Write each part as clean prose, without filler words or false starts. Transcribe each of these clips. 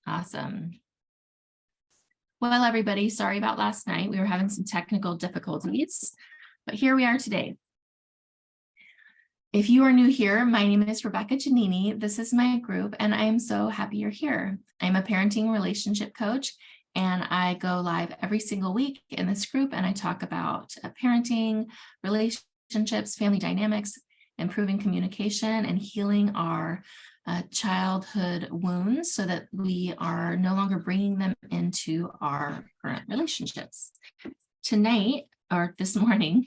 Awesome. Well, everybody, sorry about last night. We were having some technical difficulties, but here we are today. If you are new here, my name is Rebecca Giannini. This is my group, and I am so happy you're here. I'm a parenting relationship coach, and I go live every single week in this group, and I talk about parenting, relationships, family dynamics, improving communication, and healing our childhood wounds so that we are no longer bringing them into our current relationships. Tonight, or this morning,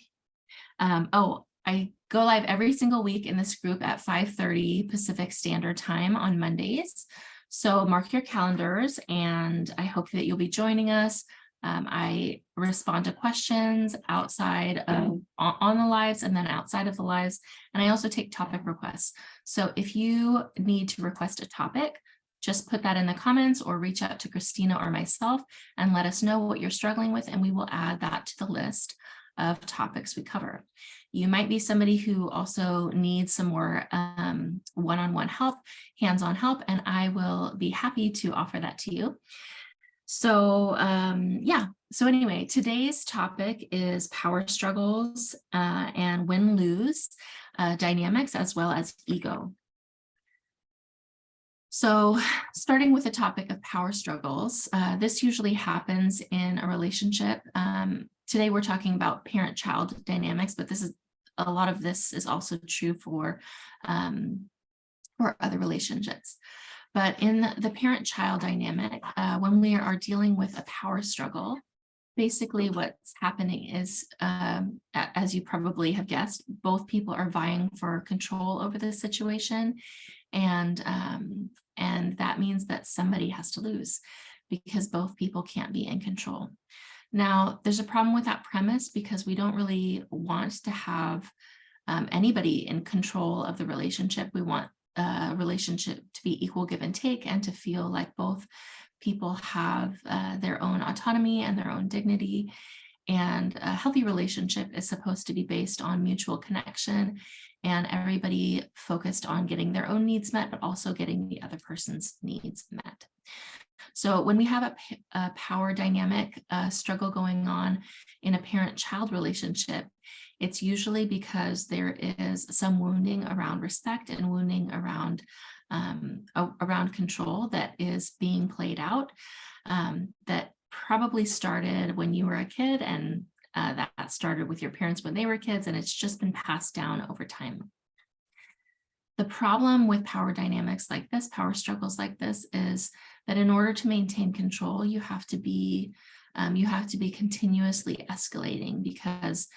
I go live every single week in this group at 5:30 Pacific Standard Time on Mondays. So mark your calendars, and I hope that you'll be joining us. I respond to questions outside of on the lives and then outside of the lives. And I also take topic requests. So if you need to request a topic, just put that in the comments or reach out to Christina or myself and let us know what you're struggling with, and we will add that to the list of topics we cover. You might be somebody who also needs some more one-on-one help, hands-on help, and I will be happy to offer that to you. So so anyway, today's topic is power struggles and win-lose dynamics, as well as ego. So starting with the topic of power struggles, this usually happens in a relationship. Today we're talking about parent-child dynamics, but a lot of this is also true for other relationships. But in the parent-child dynamic, when we are dealing with a power struggle, basically what's happening is, as you probably have guessed, both people are vying for control over the situation. And that means that somebody has to lose because both people can't be in control. Now, there's a problem with that premise because we don't really want to have anybody in control of the relationship. We want a relationship to be equal give and take, and to feel like both people have their own autonomy and their own dignity. And a healthy relationship is supposed to be based on mutual connection and everybody focused on getting their own needs met, but also getting the other person's needs met. So when we have a power dynamic struggle going on in a parent-child relationship, it's usually because there is some wounding around respect and wounding around control that is being played out, that probably started when you were a kid, and that started with your parents when they were kids, and it's just been passed down over time. The problem with power dynamics like this, power struggles like this, is that in order to maintain control, you have to be continuously escalating, because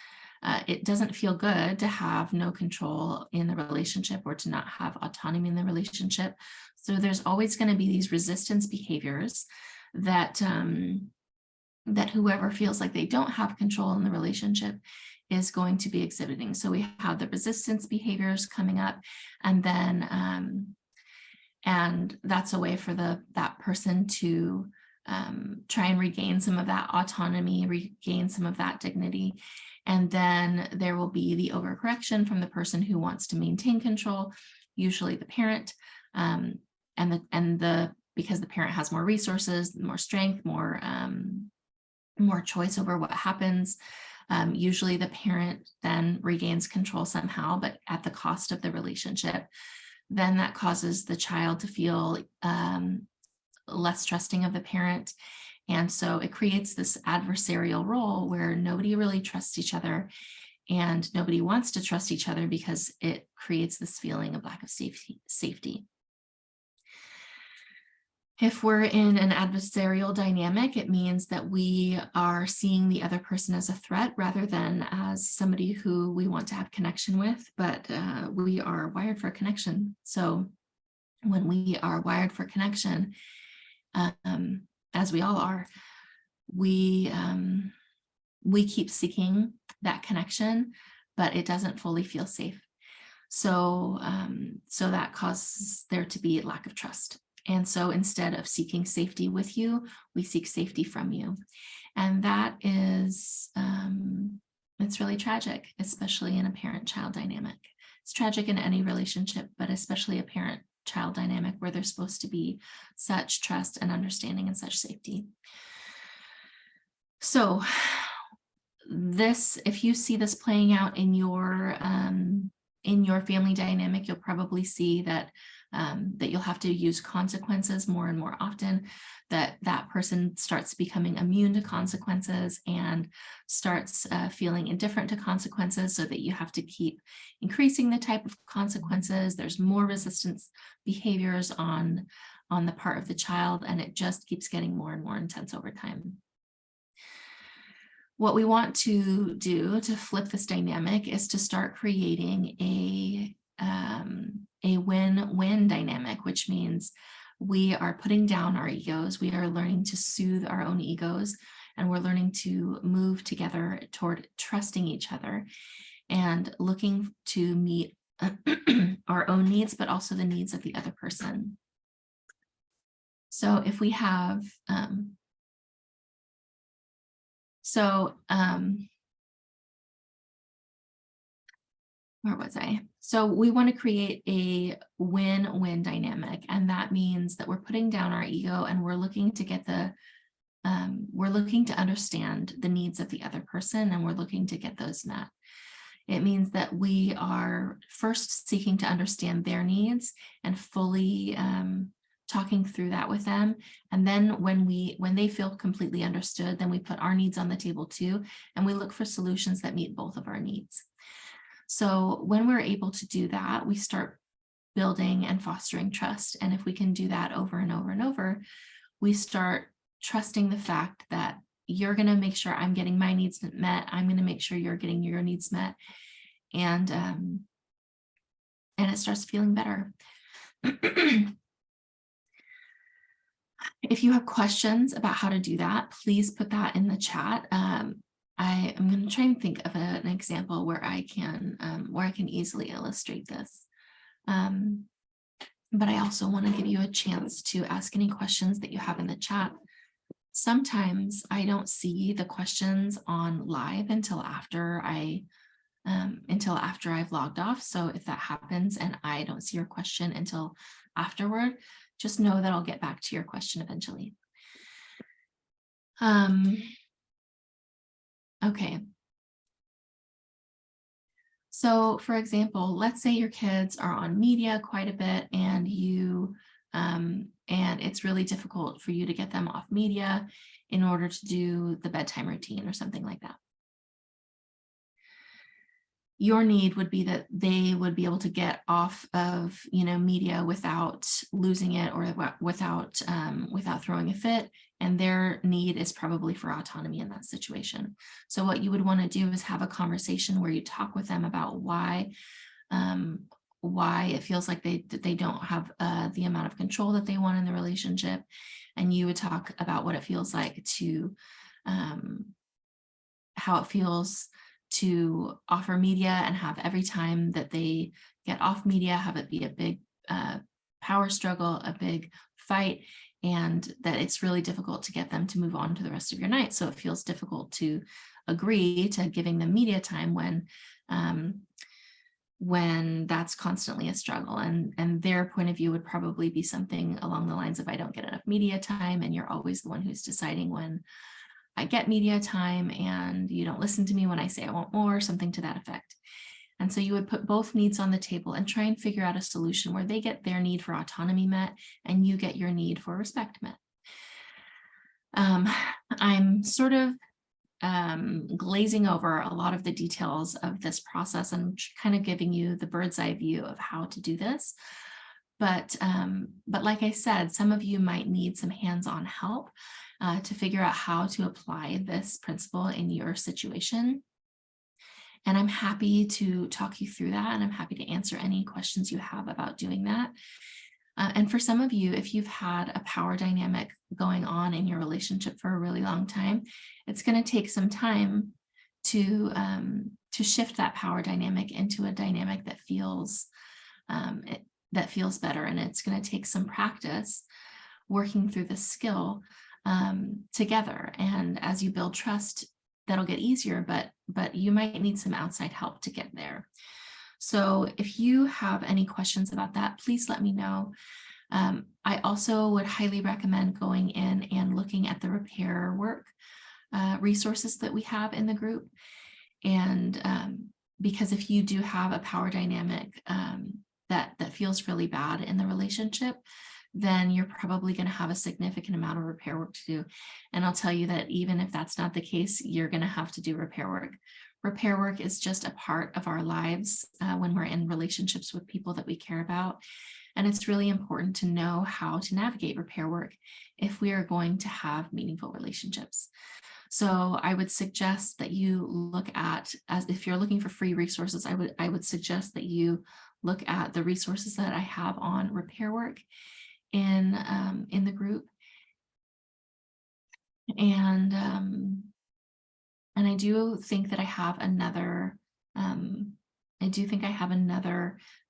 it doesn't feel good to have no control in the relationship or to not have autonomy in the relationship. So there's always going to be these resistance behaviors that whoever feels like they don't have control in the relationship is going to be exhibiting. So we have the resistance behaviors coming up, and then and that's a way for that person to try and regain some of that autonomy, regain some of that dignity. And then there will be the overcorrection from the person who wants to maintain control, usually the parent, because the parent has more resources, more strength, more choice over what happens. Usually the parent then regains control somehow, but at the cost of the relationship. Then that causes the child to feel less trusting of the parent. And so it creates this adversarial role where nobody really trusts each other, and nobody wants to trust each other because it creates this feeling of lack of safety. If we're in an adversarial dynamic, it means that we are seeing the other person as a threat rather than as somebody who we want to have connection with, but we are wired for connection. So when we are wired for connection, as we all are, we keep seeking that connection, but it doesn't fully feel safe. So that causes there to be a lack of trust. And so instead of seeking safety with you, we seek safety from you. And that is, it's really tragic, especially in a parent-child dynamic. It's tragic in any relationship, but especially a child dynamic where there's supposed to be such trust and understanding and such safety. So this, if you see this playing out in your family dynamic, you'll probably see that that you'll have to use consequences more and more often, that person starts becoming immune to consequences and starts feeling indifferent to consequences, so that you have to keep increasing the type of consequences. There's more resistance behaviors on the part of the child, and it just keeps getting more and more intense over time. What we want to do to flip this dynamic is to start creating a win-win dynamic, which means we are putting down our egos. We are learning to soothe our own egos, and we're learning to move together toward trusting each other and looking to meet our own needs, but also the needs of the other person. So if we have, where was I? So we want to create a win-win dynamic, and that means that we're putting down our ego and we're looking to get we're looking to understand the needs of the other person, and we're looking to get those met. It means that we are first seeking to understand their needs and fully talking through that with them. And then when they feel completely understood, then we put our needs on the table too, and we look for solutions that meet both of our needs. So when we're able to do that, we start building and fostering trust. And if we can do that over and over and over, we start trusting the fact that you're going to make sure I'm getting my needs met. I'm going to make sure you're getting your needs met. And it starts feeling better. If you have questions about how to do that, please put that in the chat. I am going to try and think of an example where I can easily illustrate this. But I also want to give you a chance to ask any questions that you have in the chat. Sometimes I don't see the questions on live until after I've logged off. So if that happens and I don't see your question until afterward, just know that I'll get back to your question eventually. Okay. So for example, let's say your kids are on media quite a bit, and and it's really difficult for you to get them off media in order to do the bedtime routine or something like that. Your need would be that they would be able to get off of, media without losing it or without throwing a fit. And their need is probably for autonomy in that situation. So what you would want to do is have a conversation where you talk with them about why it feels like they don't have the amount of control that they want in the relationship. And you would talk about what it feels like to, how it feels to offer media and have every time that they get off media, have it be a big power struggle, a big fight, and that it's really difficult to get them to move on to the rest of your night. So it feels difficult to agree to giving them media time when that's constantly a struggle. And their point of view would probably be something along the lines of, I don't get enough media time, and you're always the one who's deciding when I get media time, and you don't listen to me when I say I want more, something to that effect. And so you would put both needs on the table and try and figure out a solution where they get their need for autonomy met and you get your need for respect met. I'm sort of glazing over a lot of the details of this process and kind of giving you the bird's eye view of how to do this. But like I said, some of you might need some hands-on help to figure out how to apply this principle in your situation. And I'm happy to talk you through that, and I'm happy to answer any questions you have about doing that. And for some of you, if you've had a power dynamic going on in your relationship for a really long time, it's going to take some time to shift that power dynamic into a dynamic that feels better. And it's going to take some practice working through the skill together. And as you build trust, that'll get easier, but you might need some outside help to get there. So if you have any questions about that, please let me know. I also would highly recommend going in and looking at the repair work resources that we have in the group. And because if you do have a power dynamic that feels really bad in the relationship, then you're probably going to have a significant amount of repair work to do. And I'll tell you that even if that's not the case, you're going to have to do repair work. Repair work is just a part of our lives when we're in relationships with people that we care about. And it's really important to know how to navigate repair work if we are going to have meaningful relationships. So I would suggest that you look at, as if you're looking for free resources, I would suggest that you look at the resources that I have on repair work in the group. And I do think that I have another,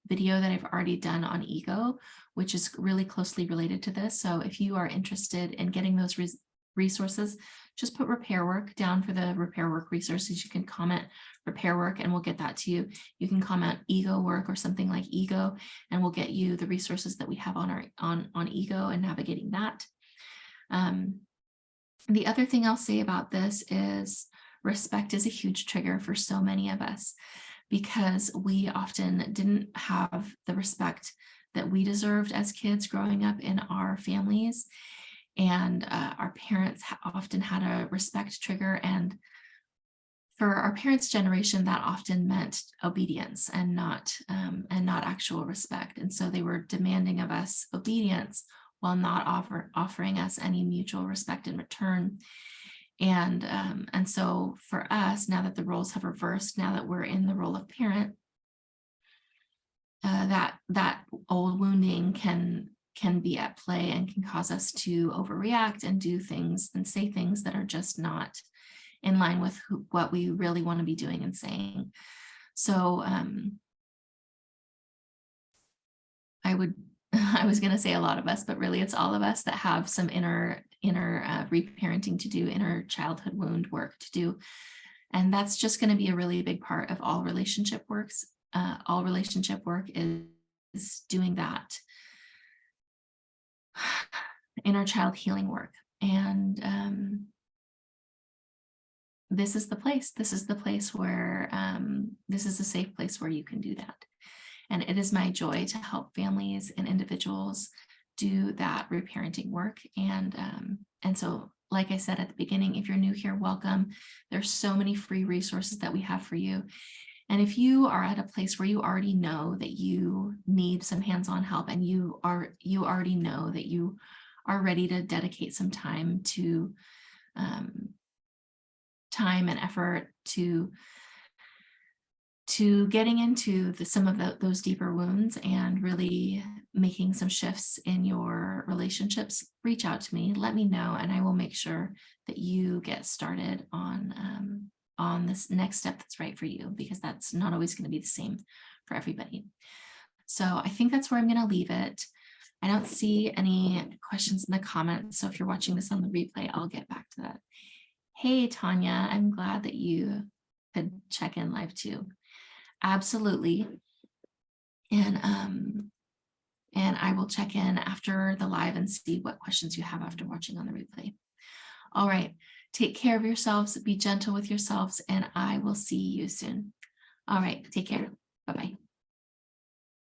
video that I've already done on ego, which is really closely related to this. So if you are interested in getting those resources, just put repair work down for the repair work resources. You can comment repair work and we'll get that to you. You can comment ego work or something like ego, and we'll get you the resources that we have on our on ego and navigating that. The other thing I'll say about this is respect is a huge trigger for so many of us, because we often didn't have the respect that we deserved as kids growing up in our families. And our parents often had a respect trigger. And for our parents' generation, that often meant obedience and not actual respect. And so they were demanding of us obedience while not offering us any mutual respect in return. And so for us, now that the roles have reversed, now that we're in the role of parent, that old wounding can be at play and can cause us to overreact and do things and say things that are just not in line with what we really want to be doing and saying. So I was going to say a lot of us, but really it's all of us that have some inner reparenting to do, inner childhood wound work to do. And that's just going to be a really big part of all relationship works. All relationship work is doing that inner child healing work. And this is the place. This is the place where this is a safe place where you can do that. And it is my joy to help families and individuals do that reparenting work. And so, like I said at the beginning, if you're new here, welcome. There's so many free resources that we have for you. And if you are at a place where you already know that you need some hands-on help, and you already know that you are ready to dedicate some time to time and effort to getting into some of those deeper wounds and really making some shifts in your relationships, reach out to me, let me know, and I will make sure that you get started on this next step that's right for you, because that's not always going to be the same for everybody. So I think that's where I'm going to leave it. I don't see any questions in the comments, so if you're watching this on the replay, I'll get back to that. Hey, Tanya, I'm glad that you could check in live too. Absolutely. And I will check in after the live and see what questions you have after watching on the replay. All right. Take care of yourselves, be gentle with yourselves, and I will see you soon. All right. Take care. Bye-bye.